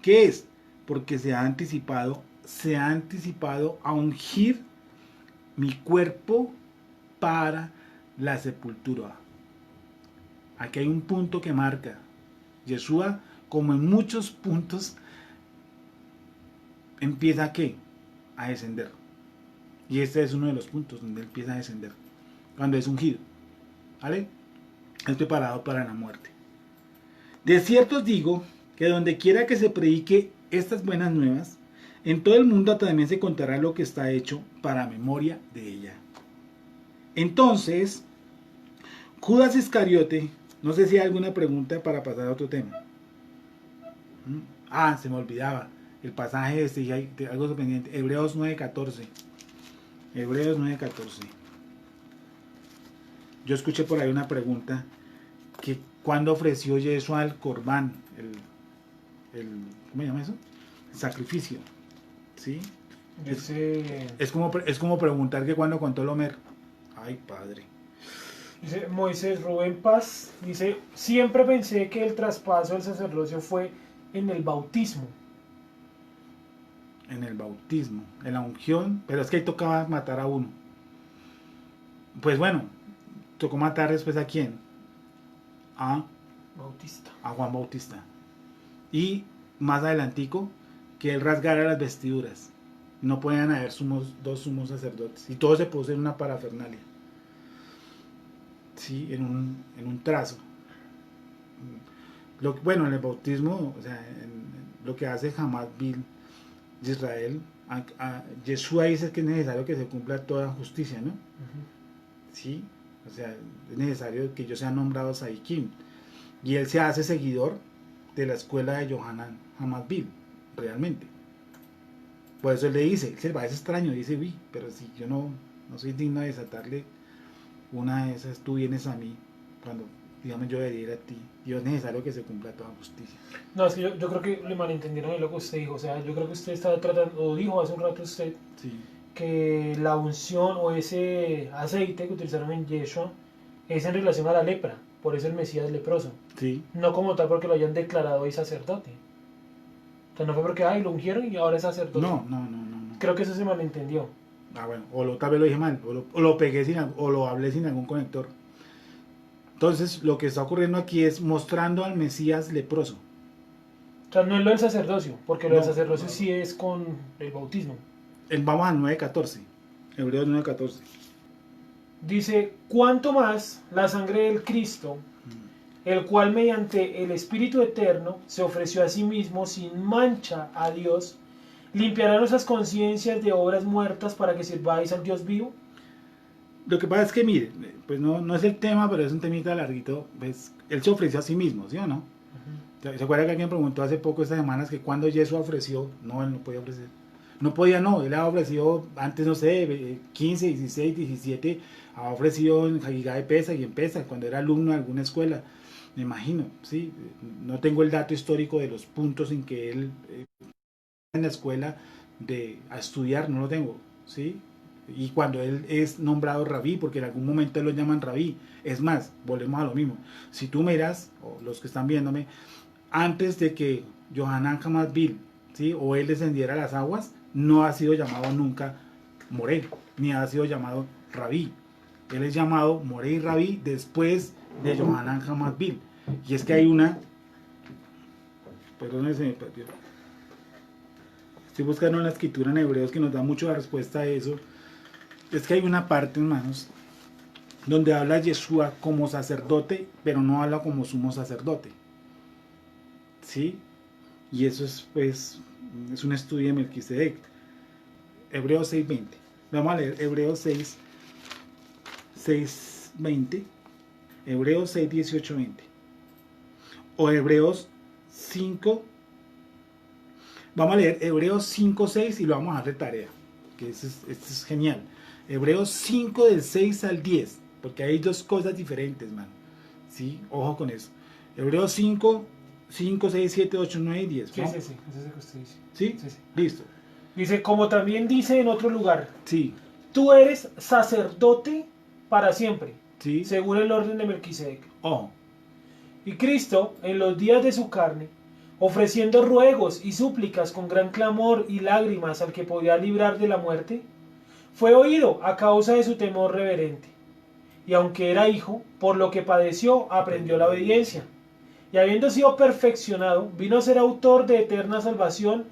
¿Qué es? Porque se ha anticipado a ungir mi cuerpo para la sepultura. Aquí hay un punto que marca. Yeshua, como en muchos puntos, empieza ¿qué? A descender. Y este es uno de los puntos donde empieza a descender. Cuando es ungido. ¿Vale? Es preparado para la muerte. De cierto os digo que donde quiera que se predique estas buenas nuevas, en todo el mundo también se contará lo que está hecho para memoria de ella. Entonces, Judas Iscariote, no sé si hay alguna pregunta para pasar a otro tema. Se me olvidaba el pasaje de algo pendiente. Hebreos 9:14. Hebreos 9:14. Yo escuché por ahí una pregunta que cuando ofreció Yeshua al Corbán, ¿cómo se llama eso? El sacrificio, ¿sí? Es como preguntar que cuando contó el Homer. Ay, padre. Dice Moisés Rubén Paz, dice, siempre pensé que el traspaso del sacerdocio fue en el bautismo. En el bautismo, en la unción, pero es que ahí tocaba matar a uno. Pues bueno, tocó matar después ¿a quién? A Juan Bautista. Y más adelantico, que él rasgara las vestiduras. No podían haber dos sumos sacerdotes. Y todo se puso en una parafernalia. Sí, en un trazo. En el bautismo, o sea, lo que hace Hamad Bil de Israel, Yeshua dice que es necesario que se cumpla toda justicia, ¿no? Sí, o sea, es necesario que yo sea nombrado Sadiquín. Y él se hace seguidor de la escuela de Yohanan Hamad Bil, realmente. Por eso él le dice, se le parece extraño, dice, pero si yo no soy digno de desatarle una de esas, tú vienes a mí, cuando, digamos, yo debería ir a ti. Y es necesario que se cumpla toda justicia. No, es que yo creo que le malentendieron de lo que usted dijo. O sea, yo creo que usted estaba tratando, o dijo hace un rato usted, sí, que la unción o ese aceite que utilizaron en Yeshua es en relación a la lepra. Por eso el Mesías leproso. Sí. No como tal porque lo hayan declarado hoy sacerdote. O sea, no fue porque lo ungieron y ahora es sacerdote. No. Creo que eso se malentendió. Bueno, tal vez lo dije mal, o lo pegué o lo hablé sin algún conector. Entonces, lo que está ocurriendo aquí es mostrando al Mesías leproso. O sea, no es lo del sacerdocio, porque lo del sacerdocio sí es con el bautismo. Vamos al 9:14, Hebreos 9:14. Dice, ¿cuánto más la sangre del Cristo, el cual mediante el Espíritu Eterno se ofreció a sí mismo sin mancha a Dios, limpiará nuestras conciencias de obras muertas para que sirváis al Dios vivo? Lo que pasa es que, mire, pues no es el tema, pero es un temita larguito. Pues, él se ofreció a sí mismo, ¿sí o no? ¿Se acuerda que alguien preguntó hace poco, estas semanas, que cuando Yeshua ofreció? No, él no podía ofrecer. Él ha ofrecido antes, no sé, 15, 16, 17, ha ofrecido en Hagigá de Pesach y en Pesach, cuando era alumno de alguna escuela, me imagino, ¿sí? No tengo el dato histórico de los puntos en que él en la escuela a estudiar, no lo tengo, ¿sí? Y cuando él es nombrado rabí, porque en algún momento lo llaman rabí. Es más, volvemos a lo mismo. Si tú miras, o los que están viéndome, antes de que Yohanan Hamadbil, ¿sí? O él descendiera a las aguas, no ha sido llamado nunca Moré, ni ha sido llamado Rabí. Él es llamado Moré y Rabí después de Yohanan Hamadbil. Y es que hay una... Perdón, se me perdió. Estoy buscando en la escritura en Hebreos que nos da mucho la respuesta a eso. Es que hay una parte, hermanos, donde habla Yeshua como sacerdote, pero no habla como sumo sacerdote. ¿Sí? Y eso es, pues, es un estudio de Melquisedec. Hebreos 6:20. Vamos a leer Hebreos 6:20. Hebreos 6:18-20. O Hebreos 5. Vamos a leer Hebreos 5:6 y lo vamos a hacer de tarea. Que esto es genial. Hebreos 5 del 6 al 10. Porque hay dos cosas diferentes, man. ¿Sí? Ojo con eso. Hebreos 5, 6, 7, 8, 9 y 10. Sí, ¿no? sí, sí, eso es lo que usted dice. ¿Sí? Sí, sí. Listo. Dice, como también dice en otro lugar, Sí. tú eres sacerdote para siempre, Sí. según el orden de Melquisedec. Ojo. Y Cristo, en los días de su carne, ofreciendo ruegos y súplicas con gran clamor y lágrimas al que podía librar de la muerte, fue oído a causa de su temor reverente. Y aunque era hijo, por lo que padeció, aprendió la obediencia. Y habiendo sido perfeccionado, vino a ser autor de eterna salvación.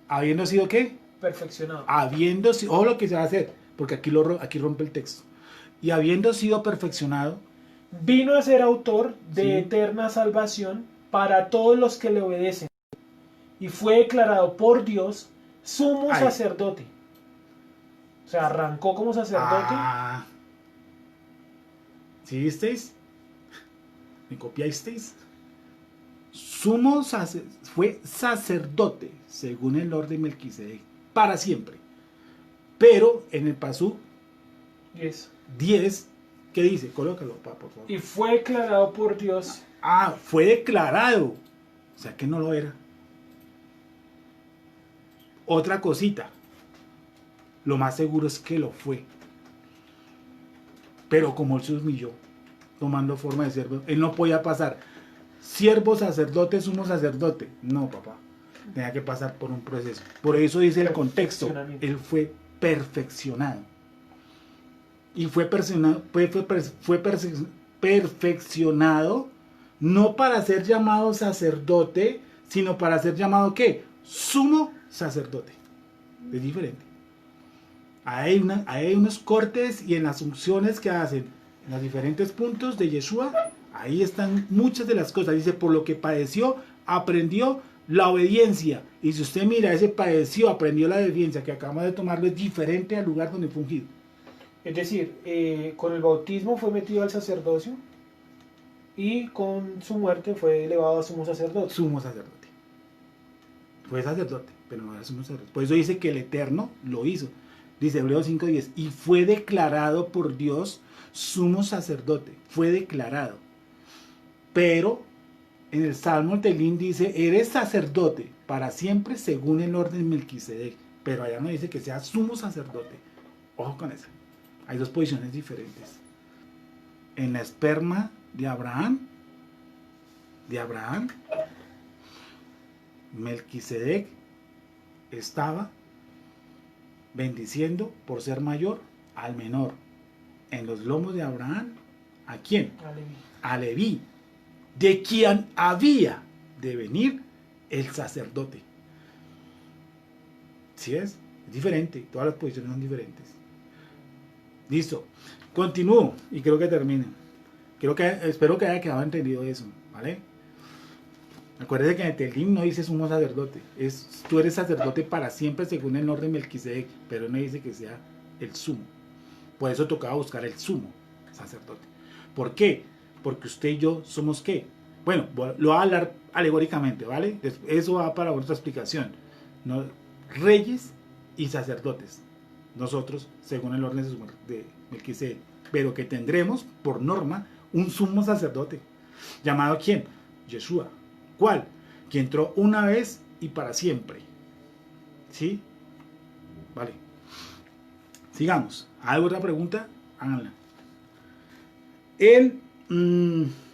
¿Habiendo sido qué? Perfeccionado. Habiendo sido, ojo lo que se va a hacer, porque aquí rompe el texto. Y habiendo sido perfeccionado, Vino a ser autor de sí, eterna salvación para todos los que le obedecen. Y fue declarado por Dios sumo Ay. sacerdote. O sea, arrancó como sacerdote. ¿Sí visteis? ¿Me copiasteis? Fue sacerdote, según el orden de Melquisedec, para siempre. Pero en el Pasú 10, ¿qué dice? Colócalo, por favor. Y fue declarado por Dios. Fue declarado. O sea que no lo era. Otra cosita. Lo más seguro es que lo fue. Pero como él se humilló, tomando forma de siervo, él no podía pasar siervo, sacerdote, sumo sacerdote. No, papá. Tenía que pasar por un proceso. Por eso dice el contexto. Él fue perfeccionado. Y fue perfeccionado no para ser llamado sacerdote, sino para ser llamado ¿qué? Sumo sacerdote. Es diferente. Hay unos cortes y en las unciones que hacen en los diferentes puntos de Yeshua, ahí están muchas de las cosas. Dice, por lo que padeció, aprendió la obediencia. Y si usted mira, ese padeció, aprendió la obediencia que acabamos de tomarlo, es diferente al lugar donde fue ungido. Es decir, con el bautismo fue metido al sacerdocio y con su muerte fue elevado a sumo sacerdote. Sumo sacerdote. Fue sacerdote, pero no era sumo sacerdote. Por eso dice que el Eterno lo hizo. Dice Hebreos 5:10, y fue declarado por Dios sumo sacerdote. Fue declarado. Pero en el Salmo Telín dice, eres sacerdote para siempre según el orden de Melquisedec. Pero allá no dice que sea sumo sacerdote. Ojo con eso. Hay dos posiciones diferentes. En la esperma de Abraham, Melquisedec estaba bendiciendo por ser mayor al menor. En los lomos de Abraham, ¿a quién? A Leví, de quien había de venir el sacerdote. ¿Sí es? Es diferente, todas las posiciones son diferentes. Listo, continúo y creo que termine. Espero que haya quedado entendido eso, ¿vale? Acuérdate que en el Telim no dice sumo sacerdote, tú eres sacerdote para siempre según el orden de Melquisedec, pero no dice que sea el sumo. Por eso tocaba buscar el sumo sacerdote. ¿Por qué? Porque usted y yo somos ¿qué? Bueno, lo voy a hablar alegóricamente, ¿vale? Eso va para otra explicación. ¿No? Reyes y sacerdotes. Nosotros, según el orden de Melquisedec, pero que tendremos, por norma, un sumo sacerdote. ¿Llamado quién? Yeshua. ¿Cuál? Que entró una vez y para siempre. ¿Sí? Vale. Sigamos. ¿Hay otra pregunta? Háganla.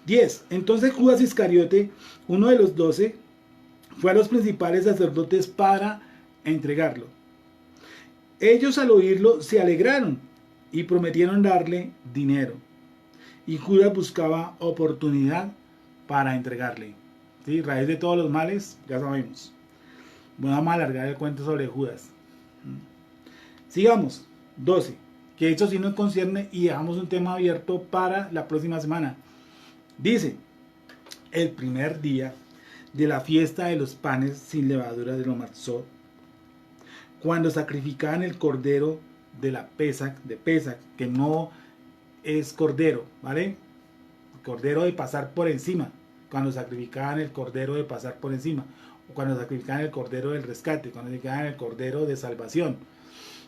10. Entonces Judas Iscariote, uno de los 12, fue a los principales sacerdotes para entregarlo. Ellos al oírlo se alegraron y prometieron darle dinero. Y Judas buscaba oportunidad para entregarle. ¿Sí? Raíz de todos los males, ya sabemos. Bueno, vamos a alargar el cuento sobre Judas. Sigamos. 12. Que eso sí nos concierne y dejamos un tema abierto para la próxima semana. Dice, el primer día de la fiesta de los panes sin levadura de los Matzot, cuando sacrificaban el cordero de la Pesach, que no es cordero, ¿vale? Cordero de pasar por encima, cuando sacrificaban el cordero de pasar por encima, o cuando sacrificaban el cordero del rescate, cuando sacrificaban el cordero de salvación,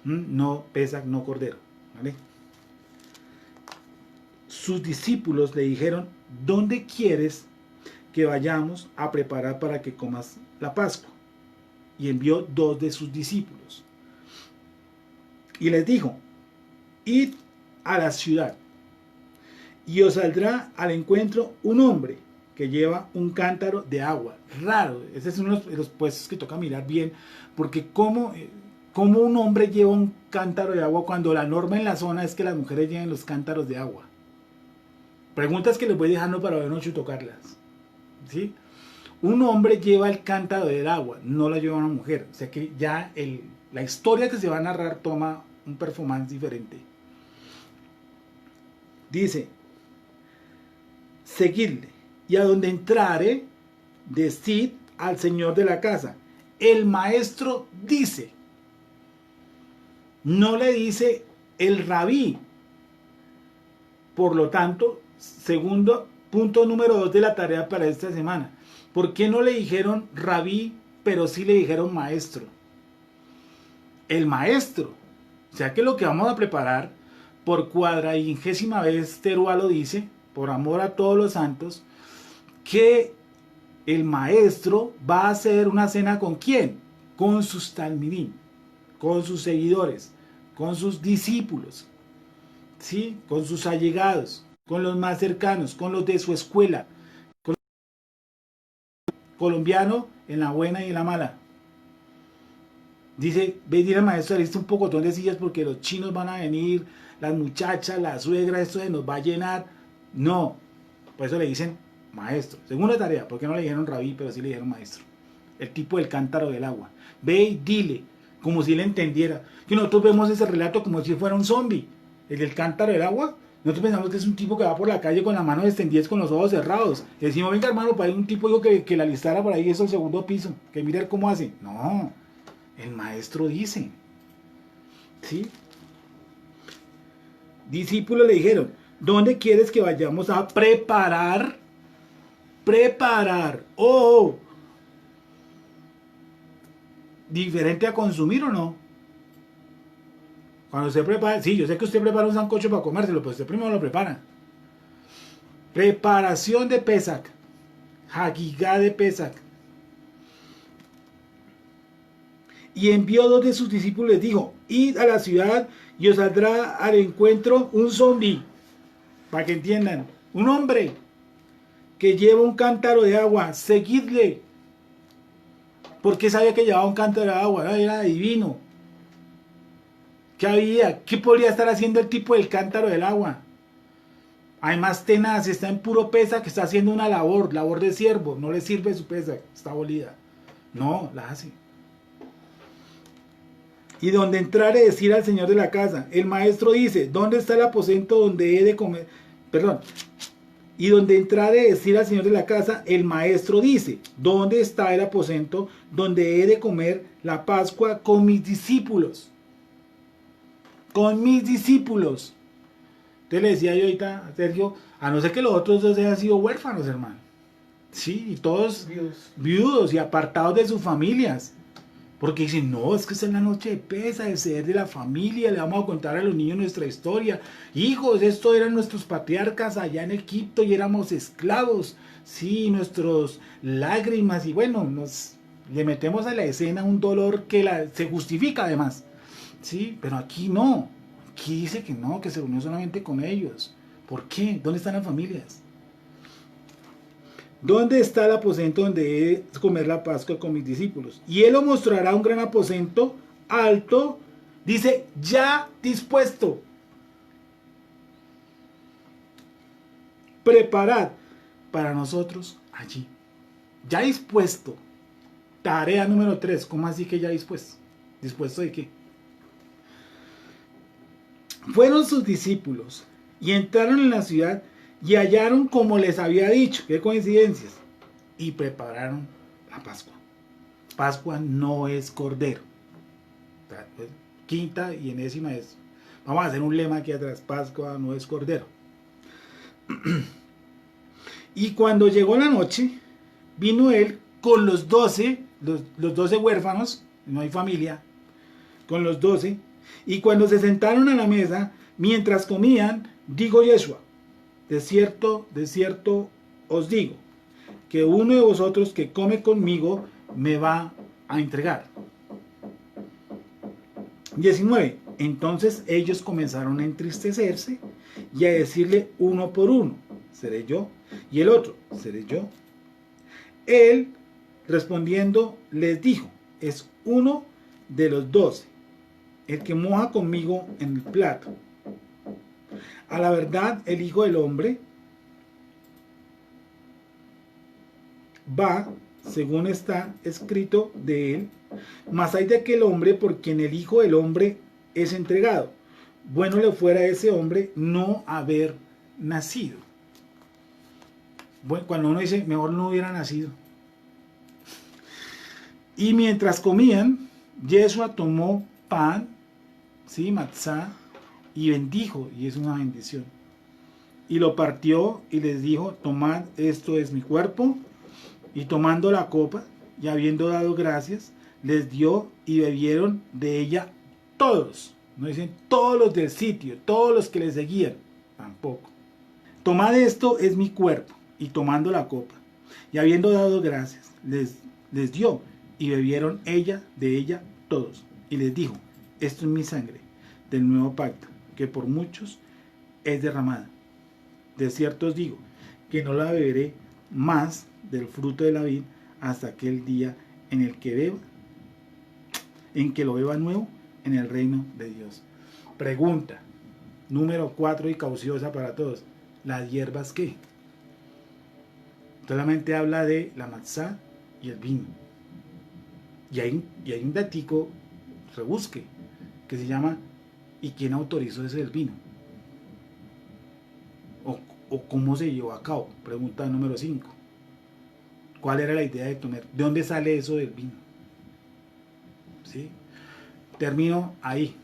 no Pesach, no cordero, ¿vale? Sus discípulos le dijeron, ¿dónde quieres que vayamos a preparar para que comas la Pascua? Y envió 2 de sus discípulos. Y les dijo, id a la ciudad, y os saldrá al encuentro un hombre que lleva un cántaro de agua. Raro, ese es uno de los puestos que toca mirar bien, porque ¿cómo un hombre lleva un cántaro de agua cuando la norma en la zona es que las mujeres lleven los cántaros de agua? Preguntas que les voy dejando para ver noche tocarlas. ¿Sí? Un hombre lleva el cántaro del agua, no la lleva una mujer. O sea que ya la historia que se va a narrar toma un performance diferente. Dice, seguidle, y a donde entrare, decid al señor de la casa, el maestro dice. No le dice el rabí. Por lo tanto, punto número 2 de la tarea para esta semana. ¿Por qué no le dijeron rabí, pero sí le dijeron maestro? El maestro. O sea que lo que vamos a preparar, por 40ª vez Teruá lo dice, por amor a todos los santos, que el maestro va a hacer una cena ¿con quién? Con sus talmidim, con sus seguidores, con sus discípulos, ¿sí? Con sus allegados, con los más cercanos, con los de su escuela, con colombiano en la buena y en la mala. Dice, ve, dile al maestro, listo un pocotón de sillas porque los chinos van a venir, las muchachas, la suegra, esto se nos va a llenar. No, por eso le dicen maestro. Segunda tarea, porque no le dijeron rabí, pero sí le dijeron maestro. El tipo del cántaro del agua. Ve y dile, como si le entendiera. Que nosotros vemos ese relato como si fuera un zombie. El del cántaro del agua. Nosotros pensamos que es un tipo que va por la calle con las manos extendidas, con los ojos cerrados. Y decimos, venga hermano, para ahí un tipo dijo que la listara por ahí, eso el segundo piso. Que mire cómo hace. No, el maestro dice. ¿Sí? Discípulos le dijeron, ¿dónde quieres que vayamos a preparar? Preparar. ¡Oh! ¿Diferente a consumir o no? Cuando usted prepara, sí, yo sé que usted prepara un sancocho para comérselo, pero usted primero lo prepara. Preparación de Pesach. Hagigá de Pesach. Y envió 2 de sus discípulos y les dijo, id a la ciudad y os saldrá al encuentro un zombie. Para que entiendan, un hombre que lleva un cántaro de agua, seguidle. Porque sabía que llevaba un cántaro de agua, era divino. ¿Qué había? ¿Qué podría estar haciendo el tipo del cántaro del agua? Además tenaz, está en puro pesa, que está haciendo una labor de siervo, no le sirve su pesa, está abolida. No, la hace. Y donde entrare decir al señor de la casa, el maestro dice, ¿dónde está el aposento donde he de comer? Perdón. Y donde entrare decir al señor de la casa, el maestro dice, ¿dónde está el aposento donde he de comer la Pascua con mis discípulos? Con mis discípulos. Entonces le decía yo ahorita a Sergio, a no ser que los otros 2 hayan sido huérfanos, hermano. Sí, y todos viudos y apartados de sus familias. Porque dicen, no, es que esa es la noche de pesa, el ser de la familia, le vamos a contar a los niños nuestra historia. Hijos, estos eran nuestros patriarcas allá en Egipto y éramos esclavos. Sí, nuestros lágrimas y bueno, le metemos a la escena un dolor que se justifica además. Sí, pero aquí no. Aquí dice que no, que se reunió solamente con ellos. ¿Por qué? ¿Dónde están las familias? ¿dónde está el aposento donde he de comer la Pascua con mis discípulos? Y él os mostrará un gran aposento alto, dice, ya dispuesto. Preparad para nosotros allí. Ya dispuesto. Tarea número 3. ¿Cómo así que ya dispuesto? ¿Dispuesto de qué? Fueron sus discípulos y entraron en la ciudad y hallaron como les había dicho. Qué coincidencias. Y prepararon la Pascua. Pascua no es cordero. Quinta y enésima es. Vamos a hacer un lema aquí atrás. Pascua no es cordero. Y cuando llegó la noche, vino él con los 12, los 12 huérfanos, no hay familia, con los 12, y cuando se sentaron a la mesa, mientras comían, dijo Yeshua, de cierto os digo, que uno de vosotros que come conmigo me va a entregar. 19. Entonces ellos comenzaron a entristecerse y a decirle uno por uno, seré yo, y el otro, seré yo. Él, respondiendo, les dijo, es uno de los 12, el que moja conmigo en el plato. A la verdad, el Hijo del Hombre va, según está escrito de él, mas hay de aquel hombre por quien el Hijo del Hombre es entregado. Bueno le fuera a ese hombre no haber nacido. Bueno, cuando uno dice, mejor no hubiera nacido. Y mientras comían, Yeshua tomó pan, ¿sí? Matzá, y bendijo, y es una bendición. Y lo partió y les dijo, tomad, esto es mi cuerpo. Y tomando la copa, y habiendo dado gracias, les dio y bebieron de ella todos. No dicen todos los del sitio, todos los que le seguían, tampoco. Tomad, esto es mi cuerpo. Y tomando la copa, y habiendo dado gracias, les dio y bebieron de ella todos. Y les dijo, esto es mi sangre del nuevo pacto, que por muchos es derramada. De cierto os digo, que no la beberé más del fruto de la vid hasta aquel día en el que lo beba nuevo en el reino de Dios. Pregunta número 4 y cauciosa para todos. ¿Las hierbas qué? Solamente habla de la matzá y el vino. Y hay un datico, rebusque, que se llama ¿y quién autorizó ese del vino? O cómo se llevó a cabo. Pregunta número 5. ¿Cuál era la idea de tomar? ¿De dónde sale eso del vino? ¿Sí? Termino ahí.